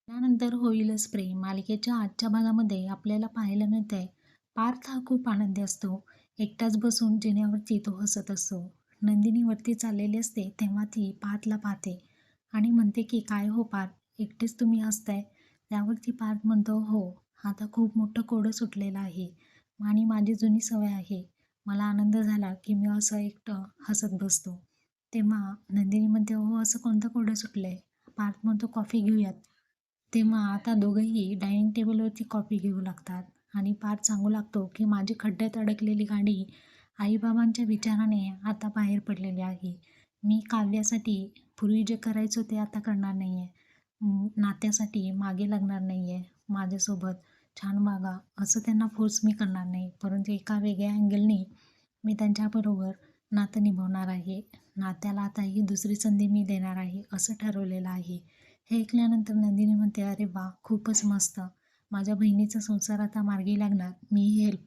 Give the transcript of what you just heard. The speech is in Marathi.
त्यानंतर होईलच प्रेम मालिकेच्या आजच्या भागामध्ये आपल्याला पाहायला मिळतंय पार्थ हा खूप आनंदी असतो. एकटाच बसून जिन्यावरती तो हसत असतो. नंदिनी वरती चाललेली असते तेव्हा ती पार्थला पाहते आणि म्हणते की काय हो पार्थ, एकटेच तुम्ही हसताय? त्यावरती पार्थ म्हणतो हो, आता खूप मोठं कोडं सुटलेलं आहे आणि माझी जुनी सवय आहे. मला आनंद झाला की मी असं एकटं हसत बसतो. तेव्हा नंदिनी म्हणते हो, असं कोणतं कोडं सुटलंय? पार्थ म्हणतो कॉफी घेऊयात. तेव्हा आता दोघंही डायनिंग टेबलवरती कॉफी घेऊ लागतात आणि पार्थ सांगू लागतो की माझी खड्ड्यात अडकलेली गाडी आईबाबांच्या विचाराने आता बाहेर पडलेली आहे. मी काव्यासाठी पूर्वी जे करायचो ते आता करणार नाही आहे. नात्यासाठी मागे लागणार नाही आहे. माझ्यासोबत छान वागा असं त्यांना फोर्स मी करणार नाही. परंतु एका वेगळ्या अँगलने मी त्यांच्याबरोबर नातं निभावणार आहे. नात्याला आता ही दुसरी संधी मी देणार आहे असं ठरवलेलं आहे. हे ऐकल्यानंतर नंदिनी म्हणते, "अरे वाह! खूपच मस्त. माझ्या बहिणीचा संसार आता मार्गी लागणार. मी ही हेल्प